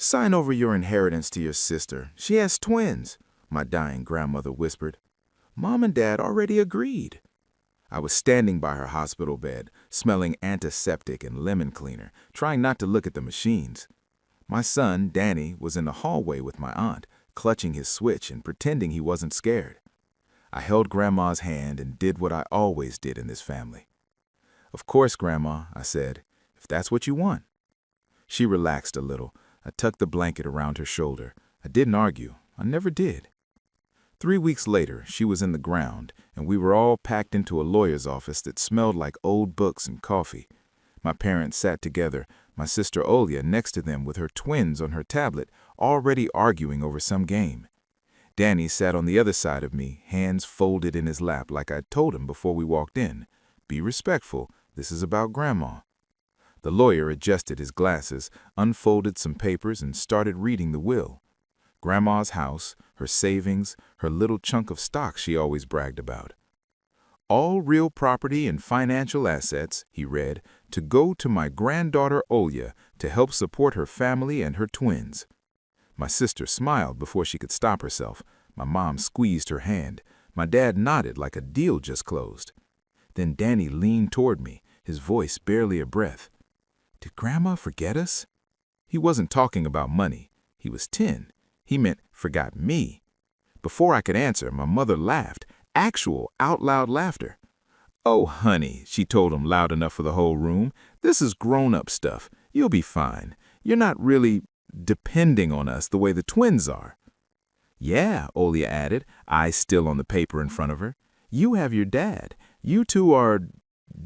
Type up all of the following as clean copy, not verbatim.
Sign over your inheritance to your sister. She has twins, my dying grandmother whispered. Mom and Dad already agreed. I was standing by her hospital bed, smelling antiseptic and lemon cleaner, trying not to look at the machines. My son, Danny, was in the hallway with my aunt, clutching his switch and pretending he wasn't scared. I held Grandma's hand and did what I always did in this family. Of course, Grandma, I said, if that's what you want. She relaxed a little. I tucked the blanket around her shoulder. I didn't argue. I never did. 3 weeks later, she was in the ground, and we were all packed into a lawyer's office that smelled like old books and coffee. My parents sat together, my sister Olya next to them with her twins on her tablet, already arguing over some game. Danny sat on the other side of me, hands folded in his lap like I'd told him before we walked in. Be respectful. This is about Grandma. The lawyer adjusted his glasses, unfolded some papers, and started reading the will. Grandma's house, her savings, her little chunk of stock she always bragged about. All real property and financial assets, he read, to go to my granddaughter Olya to help support her family and her twins. My sister smiled before she could stop herself. My mom squeezed her hand. My dad nodded like a deal just closed. Then Danny leaned toward me, his voice barely a breath. Did Grandma forget us? He wasn't talking about money. He was 10. He meant forgot me. Before I could answer, my mother laughed, actual out-loud laughter. Oh, honey, she told him loud enough for the whole room. This is grown-up stuff. You'll be fine. You're not really depending on us the way the twins are. Yeah, Olya added, eyes still on the paper in front of her. You have your dad. You two are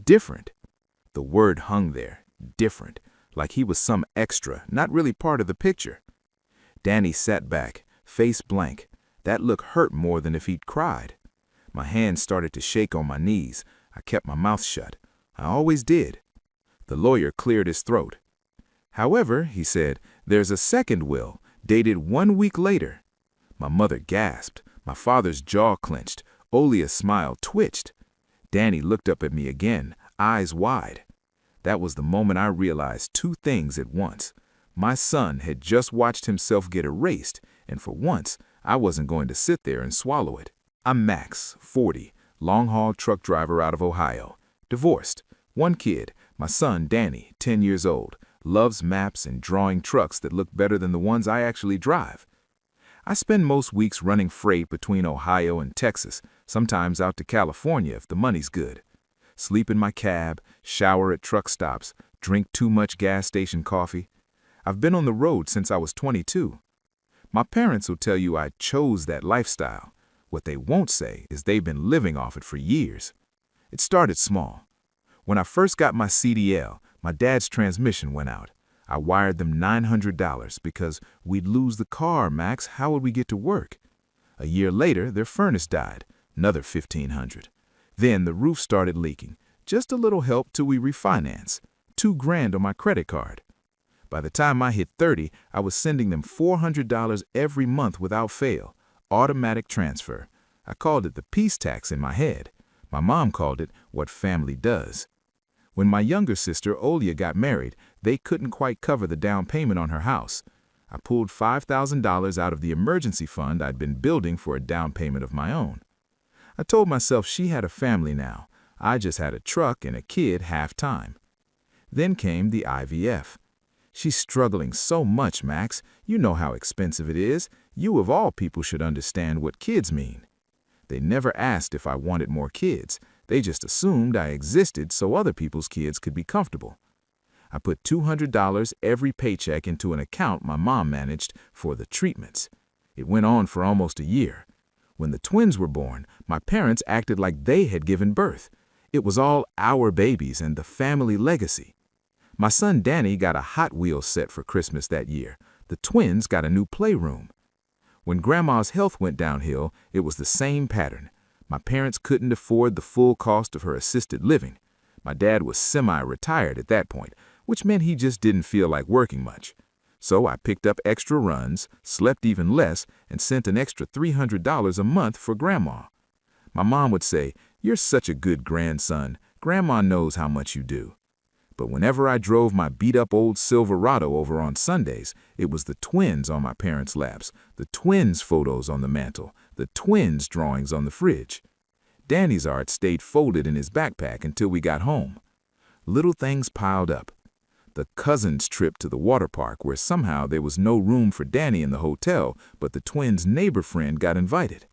different. The word hung there, different, like he was some extra, not really part of the picture. Danny sat back, face blank. That look hurt more than if he'd cried. My hands started to shake on my knees. I kept my mouth shut. I always did. The lawyer cleared his throat. However, he said, there's a second will, dated 1 week later. My mother gasped. My father's jaw clenched. Olya's smile twitched. Danny looked up at me again, eyes wide. That was the moment I realized two things at once. My son had just watched himself get erased, and for once, I wasn't going to sit there and swallow it. I'm Max, 40, long-haul truck driver out of Ohio. Divorced. 1 kid, my son Danny, 10 years old, loves maps and drawing trucks that look better than the ones I actually drive. I spend most weeks running freight between Ohio and Texas, sometimes out to California if the money's good. Sleep in my cab, shower at truck stops, drink too much gas station coffee. I've been on the road since I was 22. My parents will tell you I chose that lifestyle. What they won't say is they've been living off it for years. It started small. When I first got my CDL, my dad's transmission went out. I wired them $900 because we'd lose the car, Max. How would we get to work? A year later, their furnace died. Another $1,500. Then the roof started leaking. Just a little help till we refinance. $2,000 on my credit card. By the time I hit 30, I was sending them $400 every month without fail. Automatic transfer. I called it the peace tax in my head. My mom called it what family does. When my younger sister, Olya, got married, they couldn't quite cover the down payment on her house. I pulled $5,000 out of the emergency fund I'd been building for a down payment of my own. I told myself she had a family now. I just had a truck and a kid half-time. Then came the IVF. She's struggling so much, Max. You know how expensive it is. You of all people should understand what kids mean. They never asked if I wanted more kids. They just assumed I existed so other people's kids could be comfortable. I put $200 every paycheck into an account my mom managed for the treatments. It went on for almost a year. When the twins were born, my parents acted like they had given birth. It was all our babies and the family legacy. My son Danny got a Hot Wheels set for Christmas that year. The twins got a new playroom. When Grandma's health went downhill, it was the same pattern. My parents couldn't afford the full cost of her assisted living. My dad was semi-retired at that point, which meant he just didn't feel like working much. So I picked up extra runs, slept even less, and sent an extra $300 a month for Grandma. My mom would say, "You're such a good grandson. Grandma knows how much you do." But whenever I drove my beat-up old Silverado over on Sundays, it was the twins on my parents' laps, the twins' photos on the mantle, the twins' drawings on the fridge. Danny's art stayed folded in his backpack until we got home. Little things piled up. The cousins' trip to the water park where somehow there was no room for Danny in the hotel, but the twins' neighbor friend got invited.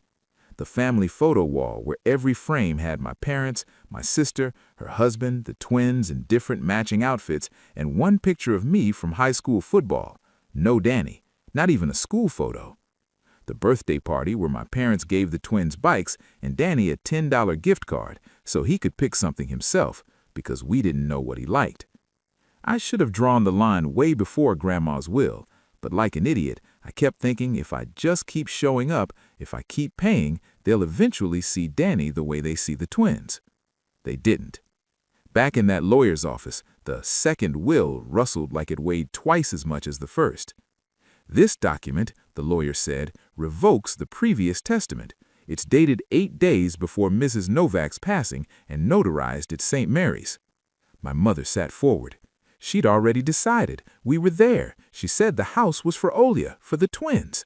The family photo wall where every frame had my parents, my sister, her husband, the twins in different matching outfits, and one picture of me from high school football. No Danny, not even a school photo. The birthday party where my parents gave the twins bikes and Danny a $10 gift card so he could pick something himself because we didn't know what he liked. I should have drawn the line way before Grandma's will, but like an idiot, I kept thinking if I just keep showing up, if I keep paying, they'll eventually see Danny the way they see the twins. They didn't. Back in that lawyer's office, the second will rustled like it weighed twice as much as the first. This document, the lawyer said, revokes the previous testament. It's dated 8 days before Mrs. Novak's passing and notarized at St. Mary's. My mother sat forward. She'd already decided. We were there. She said the house was for Olya, for the twins.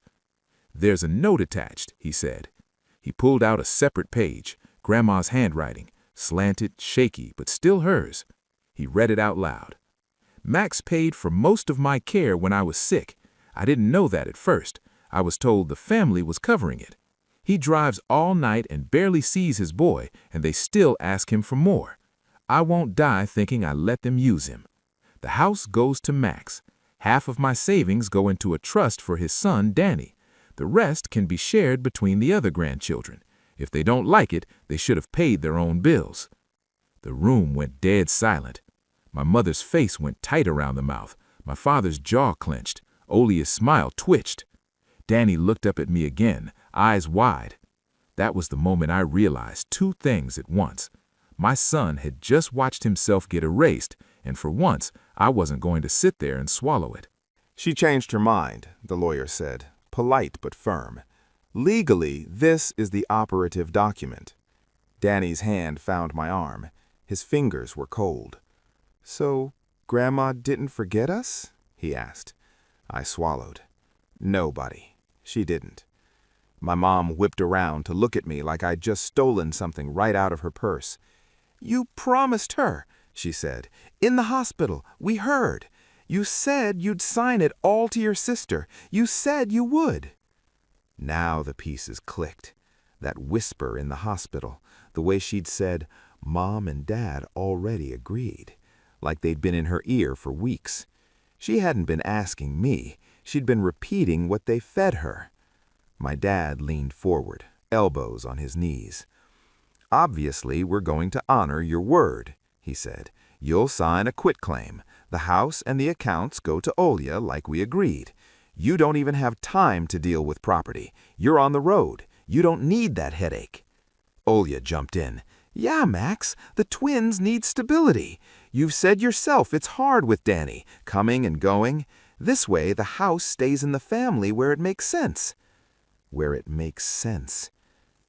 There's a note attached, he said. He pulled out a separate page, Grandma's handwriting, slanted, shaky, but still hers. He read it out loud. Max paid for most of my care when I was sick. I didn't know that at first. I was told the family was covering it. He drives all night and barely sees his boy, and they still ask him for more. I won't die thinking I let them use him. The house goes to Max. Half of my savings go into a trust for his son, Danny. The rest can be shared between the other grandchildren. If they don't like it, they should have paid their own bills. The room went dead silent. My mother's face went tight around the mouth. My father's jaw clenched. Olya's smile twitched. Danny looked up at me again, eyes wide. That was the moment I realized 2 things at once. My son had just watched himself get erased, and for once, I wasn't going to sit there and swallow it. She changed her mind, the lawyer said, polite but firm. Legally, this is the operative document. Danny's hand found my arm. His fingers were cold. So, Grandma didn't forget us? He asked. I swallowed. Nobody. She didn't. My mom whipped around to look at me like I'd just stolen something right out of her purse. You promised her, she said. In the hospital, we heard. You said you'd sign it all to your sister. You said you would. Now the pieces clicked. That whisper in the hospital, the way she'd said, Mom and Dad already agreed, like they'd been in her ear for weeks. She hadn't been asking me. She'd been repeating what they fed her. My dad leaned forward, elbows on his knees. Obviously, we're going to honor your word, he said. You'll sign a quitclaim. The house and the accounts go to Olya like we agreed. You don't even have time to deal with property. You're on the road. You don't need that headache. Olya jumped in. Yeah, Max, the twins need stability. You've said yourself it's hard with Danny, coming and going. This way, the house stays in the family where it makes sense. Where it makes sense.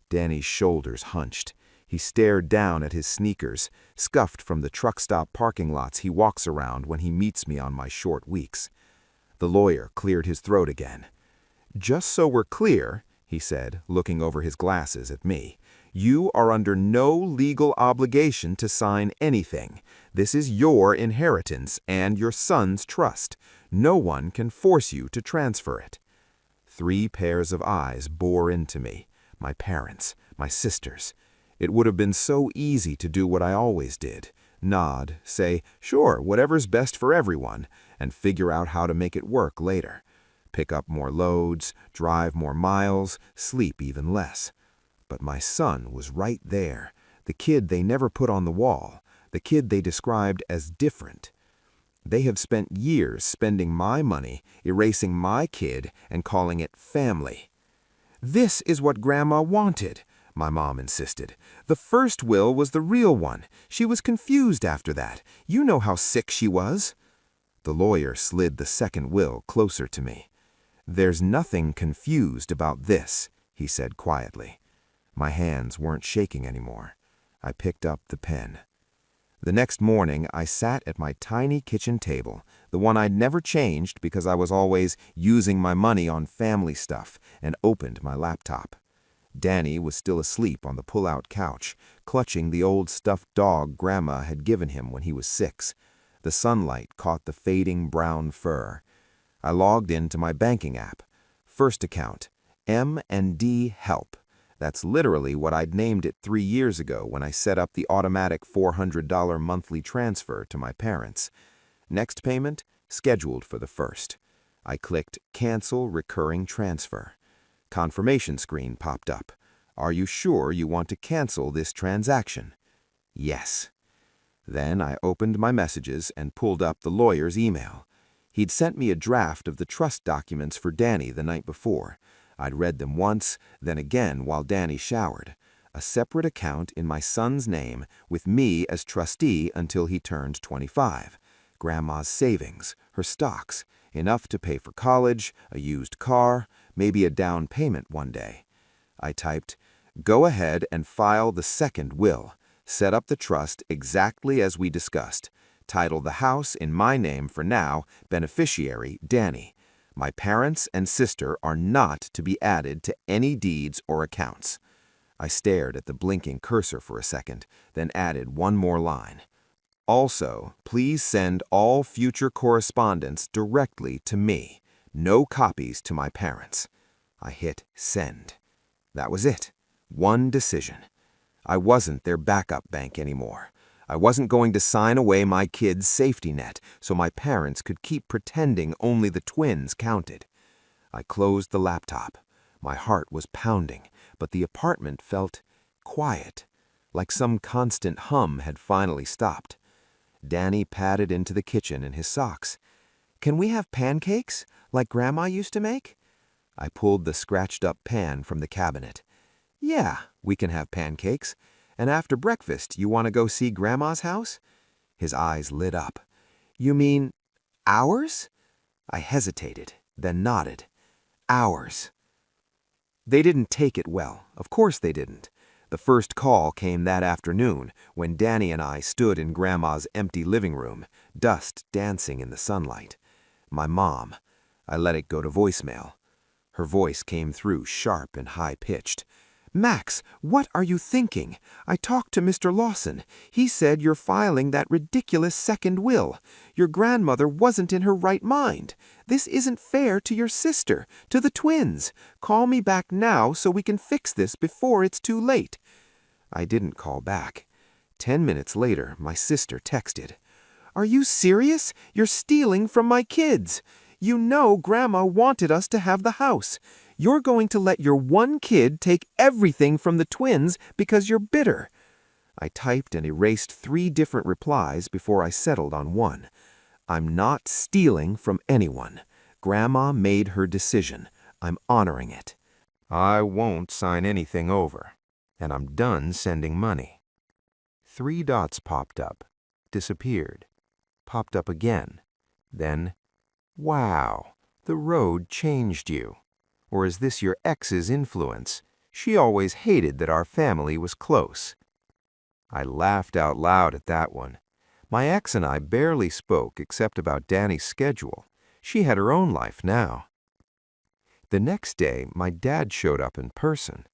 Danny's shoulders hunched. He stared down at his sneakers, scuffed from the truck stop parking lots he walks around when he meets me on my short weeks. The lawyer cleared his throat again. Just so we're clear, he said, looking over his glasses at me, you are under no legal obligation to sign anything. This is your inheritance and your son's trust. No one can force you to transfer it. 3 pairs of eyes bore into me. My parents, my sisters. It would have been so easy to do what I always did. Nod, say, sure, whatever's best for everyone, and figure out how to make it work later. Pick up more loads, drive more miles, sleep even less. But my son was right there, the kid they never put on the wall, the kid they described as different. They have spent years spending my money, erasing my kid, and calling it family. This is what Grandma wanted, my mom insisted. The first will was the real one. She was confused after that. You know how sick she was. The lawyer slid the second will closer to me. There's nothing confused about this, he said quietly. My hands weren't shaking anymore. I picked up the pen. The next morning, I sat at my tiny kitchen table, the one I'd never changed because I was always using my money on family stuff, and opened my laptop. Danny was still asleep on the pull-out couch, clutching the old stuffed dog Grandma had given him when he was 6. The sunlight caught the fading brown fur. I logged into my banking app. First account, M&D Help. That's literally what I'd named it 3 years ago when I set up the automatic $400 monthly transfer to my parents. Next payment, scheduled for the 1st. I clicked Cancel Recurring Transfer. Confirmation screen popped up. Are you sure you want to cancel this transaction? Yes. Then I opened my messages and pulled up the lawyer's email. He'd sent me a draft of the trust documents for Danny the night before. I'd read them once, then again while Danny showered. A separate account in my son's name with me as trustee until he turned 25. Grandma's savings, her stocks, enough to pay for college, a used car, maybe a down payment one day. I typed, "Go ahead and file the second will. Set up the trust exactly as we discussed. Title the house in my name for now, beneficiary Danny. My parents and sister are not to be added to any deeds or accounts." I stared at the blinking cursor for a second, then added one more line. Also, please send all future correspondence directly to me. No copies to my parents. I hit send. That was it. One decision. I wasn't their backup bank anymore. I wasn't going to sign away my kids' safety net so my parents could keep pretending only the twins counted. I closed the laptop. My heart was pounding, but the apartment felt quiet, like some constant hum had finally stopped. Danny padded into the kitchen in his socks. "Can we have pancakes, like Grandma used to make?" I pulled the scratched-up pan from the cabinet. "Yeah, we can have pancakes. And after breakfast, you want to go see Grandma's house?" His eyes lit up. "You mean ours?" I hesitated, then nodded. "Ours." They didn't take it well. Of course they didn't. The first call came that afternoon when Danny and I stood in Grandma's empty living room, dust dancing in the sunlight. My mom. I let it go to voicemail. Her voice came through sharp and high-pitched. "Max, what are you thinking? I talked to Mr. Lawson. He said you're filing that ridiculous second will. Your grandmother wasn't in her right mind. This isn't fair to your sister, to the twins. Call me back now so we can fix this before it's too late." I didn't call back. 10 minutes later, my sister texted, "Are you serious? You're stealing from my kids. You know Grandma wanted us to have the house. You're going to let your one kid take everything from the twins because you're bitter." I typed and erased 3 different replies before I settled on one. I'm not stealing from anyone. Grandma made her decision. I'm honoring it. I won't sign anything over. And I'm done sending money. 3 dots popped up, disappeared, popped up again. Then, "Wow, the road changed you. Or is this your ex's influence? She always hated that our family was close." I laughed out loud at that one. My ex and I barely spoke except about Danny's schedule. She had her own life now. The next day, my dad showed up in person.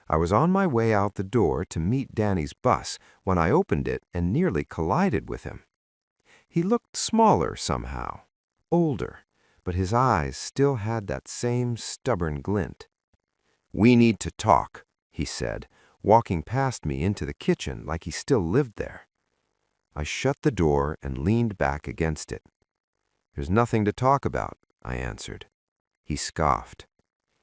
I was on my way out the door to meet Danny's bus when I opened it and nearly collided with him. He looked smaller somehow, older, but his eyes still had that same stubborn glint. "We need to talk," he said, walking past me into the kitchen like he still lived there. I shut the door and leaned back against it. "There's nothing to talk about," I answered. He scoffed.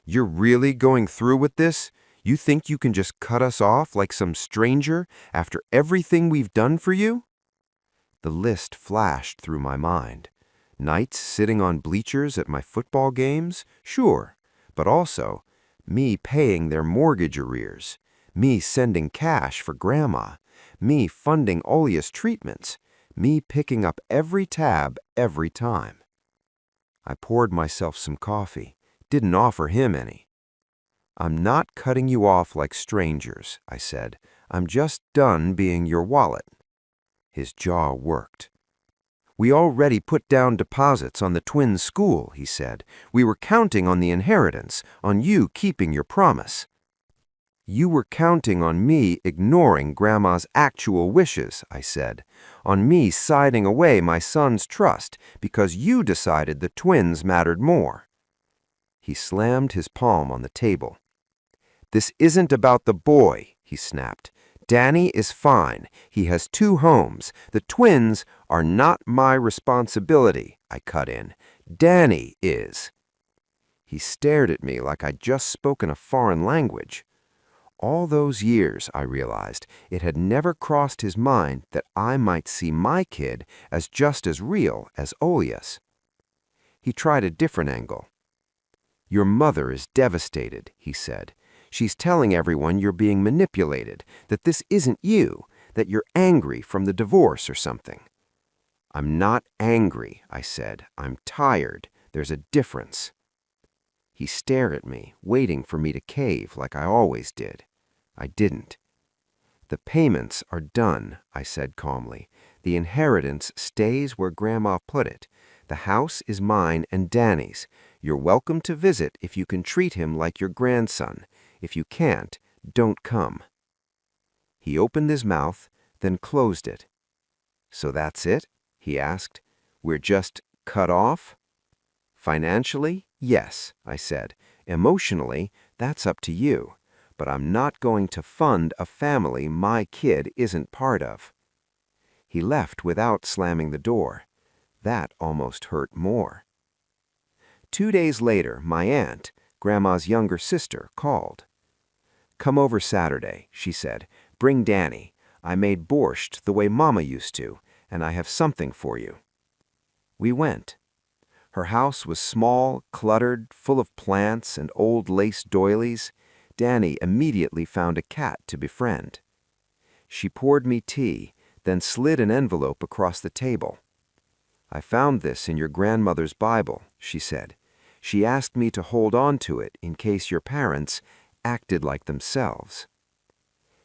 "You're really going through with this? You think you can just cut us off like some stranger after everything we've done for you?" The list flashed through my mind. Nights sitting on bleachers at my football games? Sure. But also, me paying their mortgage arrears, me sending cash for Grandma, me funding Olia's treatments, me picking up every tab every time. I poured myself some coffee, didn't offer him any. "I'm not cutting you off like strangers," I said. "I'm just done being your wallet." His jaw worked. "We already put down deposits on the twins' school," he said. "We were counting on the inheritance, on you keeping your promise." "You were counting on me ignoring Grandma's actual wishes," I said, "on me siding away my son's trust because you decided the twins mattered more." He slammed his palm on the table. "This isn't about the boy," he snapped. "Danny is fine. He has 2 homes. The twins are not my responsibility," I cut in. "Danny is." He stared at me like I'd just spoken a foreign language. All those years, I realized, it had never crossed his mind that I might see my kid as just as real as Olya's. He tried a different angle. "Your mother is devastated," he said. "She's telling everyone you're being manipulated, that this isn't you, that you're angry from the divorce or something." "I'm not angry," I said. "I'm tired. There's a difference." He stared at me, waiting for me to cave like I always did. I didn't. "The payments are done," I said calmly. "The inheritance stays where Grandma put it. The house is mine and Danny's. You're welcome to visit if you can treat him like your grandson. If you can't, don't come." He opened his mouth, then closed it. "So that's it?" he asked. "We're just cut off?" "Financially, yes," I said. "Emotionally, that's up to you. But I'm not going to fund a family my kid isn't part of." He left without slamming the door. That almost hurt more. 2 days later, my aunt, Grandma's younger sister, called. "Come over Saturday," she said. "Bring Danny. I made borscht the way Mama used to, and I have something for you." We went. Her house was small, cluttered, full of plants and old lace doilies. Danny immediately found a cat to befriend. She poured me tea, then slid an envelope across the table. "I found this in your grandmother's Bible," she said. "She asked me to hold on to it in case your parents acted like themselves."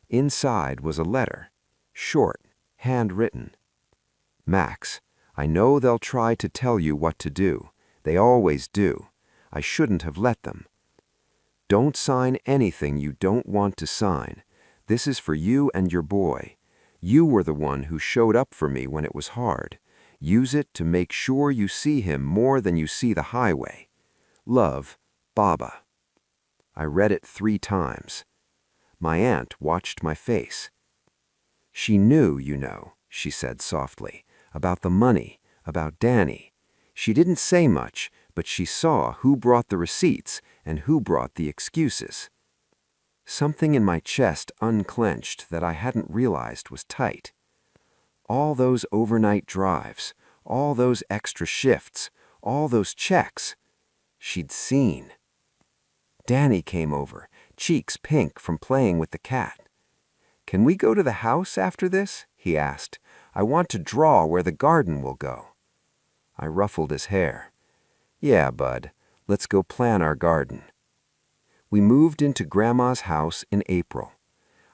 Inside was a letter, short, handwritten. "Max, I know they'll try to tell you what to do. They always do. I shouldn't have let them. Don't sign anything you don't want to sign. This is for you and your boy. You were the one who showed up for me when it was hard. Use it to make sure you see him more than you see the highway. Love, Baba." I read it 3 times. My aunt watched my face. "She knew, you know," she said softly, "about the money, about Danny. She didn't say much, but she saw who brought the receipts and who brought the excuses." Something in my chest unclenched that I hadn't realized was tight. All those overnight drives, all those extra shifts, all those checks. She'd seen. Danny came over, cheeks pink from playing with the cat. "Can we go to the house after this?" he asked. "I want to draw where the garden will go." I ruffled his hair. "Yeah, bud, let's go plan our garden." We moved into Grandma's house in April.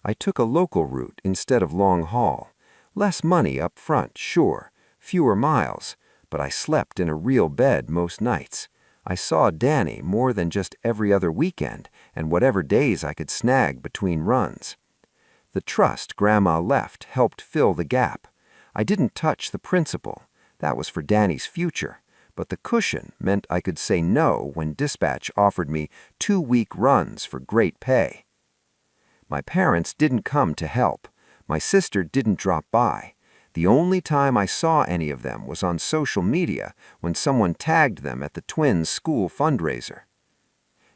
I took a local route instead of long haul. Less money up front, sure, fewer miles, but I slept in a real bed most nights. I saw Danny more than just every other weekend and whatever days I could snag between runs. The trust Grandma left helped fill the gap. I didn't touch the principal. That was for Danny's future. But the cushion meant I could say no when dispatch offered me 2-week runs for great pay. My parents didn't come to help. My sister didn't drop by. The only time I saw any of them was on social media when someone tagged them at the twins' school fundraiser.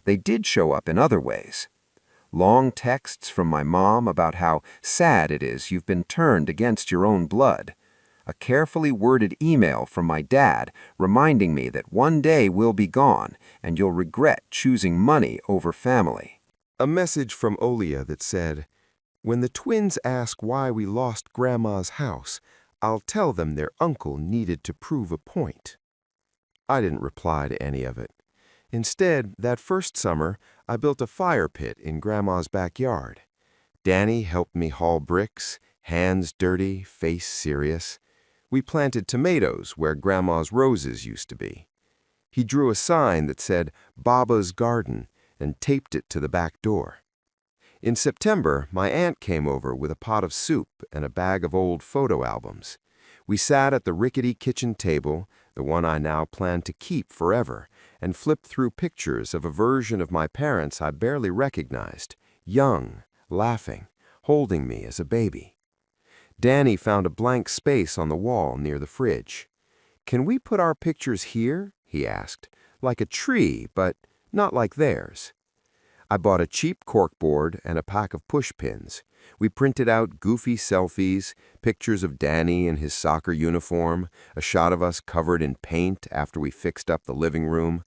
They did show up in other ways. Long texts from my mom about how sad it is you've been turned against your own blood. A carefully worded email from my dad reminding me that one day we'll be gone and you'll regret choosing money over family. A message from Olya that said, "When the twins ask why we lost Grandma's house, I'll tell them their uncle needed to prove a point." I didn't reply to any of it. Instead, that first summer, I built a fire pit in Grandma's backyard. Danny helped me haul bricks, hands dirty, face serious. We planted tomatoes where Grandma's roses used to be. He drew a sign that said Baba's Garden and taped it to the back door. In September, my aunt came over with a pot of soup and a bag of old photo albums. We sat at the rickety kitchen table, the one I now plan to keep forever, and flipped through pictures of a version of my parents I barely recognized, young, laughing, holding me as a baby. Danny found a blank space on the wall near the fridge. "Can we put our pictures here?" he asked. "Like a tree, but not like theirs." I bought a cheap corkboard and a pack of push pins. We printed out goofy selfies, pictures of Danny in his soccer uniform, a shot of us covered in paint after we fixed up the living room.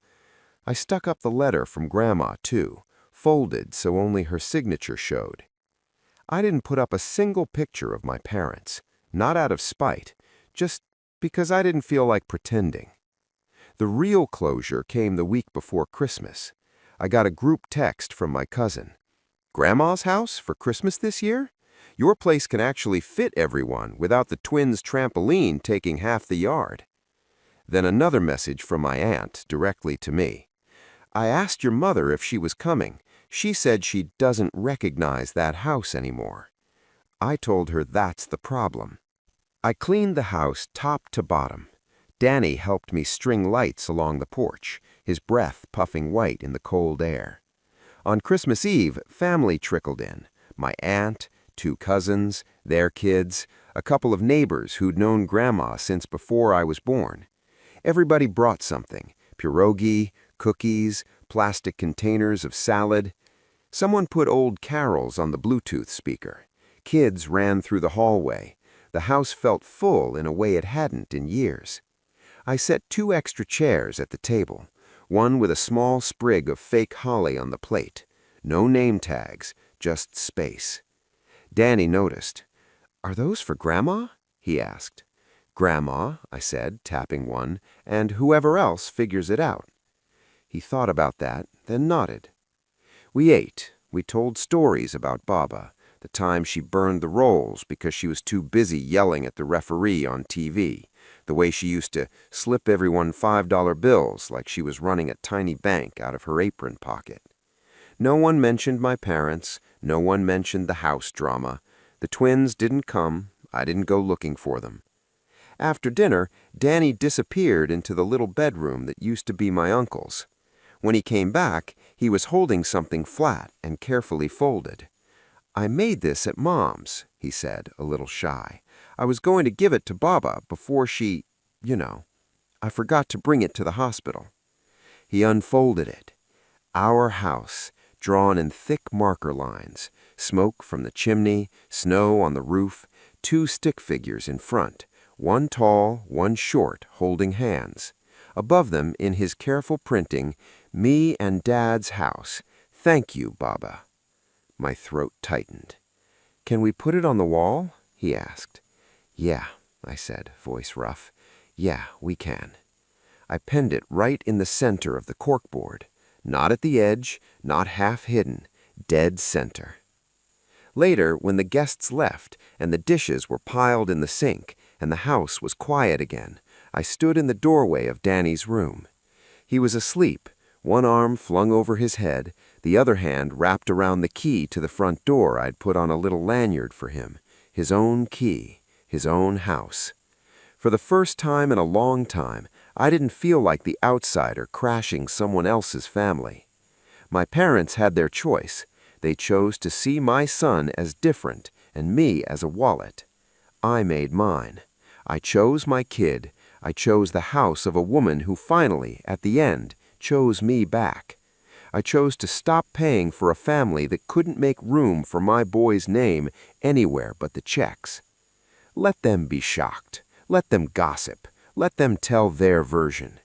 I stuck up the letter from Grandma, too, folded so only her signature showed. I didn't put up a single picture of my parents, not out of spite, just because I didn't feel like pretending. The real closure came the week before Christmas. I got a group text from my cousin. "Grandma's house for Christmas this year? Your place can actually fit everyone without the twins' trampoline taking half the yard." Then another message from my aunt directly to me. "I asked your mother if she was coming. She said she doesn't recognize that house anymore." I told her that's the problem. I cleaned the house top to bottom. Danny helped me string lights along the porch, his breath puffing white in the cold air. On Christmas Eve, family trickled in. My aunt, 2 cousins, their kids, a couple of neighbors who'd known Grandma since before I was born. Everybody brought something: pierogi, cookies, plastic containers of salad. Someone put old carols on the Bluetooth speaker. Kids ran through the hallway. The house felt full in a way it hadn't in years. I set 2 extra chairs at the table, one with a small sprig of fake holly on the plate. No name tags, just space. Danny noticed. "Are those for Grandma?" he asked. "Grandma," I said, tapping one, "and whoever else figures it out." He thought about that, then nodded. We ate. We told stories about Baba, the time she burned the rolls because she was too busy yelling at the referee on TV, the way she used to slip everyone $5 bills like she was running a tiny bank out of her apron pocket. No one mentioned my parents. No one mentioned the house drama. The twins didn't come. I didn't go looking for them. After dinner, Danny disappeared into the little bedroom that used to be my uncle's. When he came back, he was holding something flat and carefully folded. "I made this at Mom's," he said, a little shy. "I was going to give it to Baba before she, I forgot to bring it to the hospital." He unfolded it. Our house, drawn in thick marker lines, smoke from the chimney, snow on the roof, 2 stick figures in front, one tall, one short, holding hands. Above them, in his careful printing, "Me and Dad's house. Thank you, Baba." My throat tightened. "Can we put it on the wall?" he asked. "Yeah," I said, voice rough. "Yeah, we can." I penned it right in the center of the corkboard. Not at the edge, not half hidden, dead center. Later, when the guests left and the dishes were piled in the sink and the house was quiet again, I stood in the doorway of Danny's room. He was asleep, one arm flung over his head, the other hand wrapped around the key to the front door I'd put on a little lanyard for him. His own key, his own house. For the first time in a long time, I didn't feel like the outsider crashing someone else's family. My parents had their choice. They chose to see my son as different and me as a wallet. I made mine. I chose my kid. I chose the house of a woman who finally, at the end, chose me back. I chose to stop paying for a family that couldn't make room for my boy's name anywhere but the checks. Let them be shocked. Let them gossip. Let them tell their version.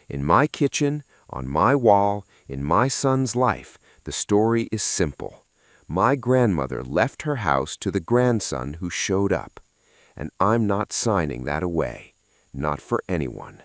In my kitchen, on my wall, in my son's life, the story is simple. My grandmother left her house to the grandson who showed up. And I'm not signing that away. Not for anyone.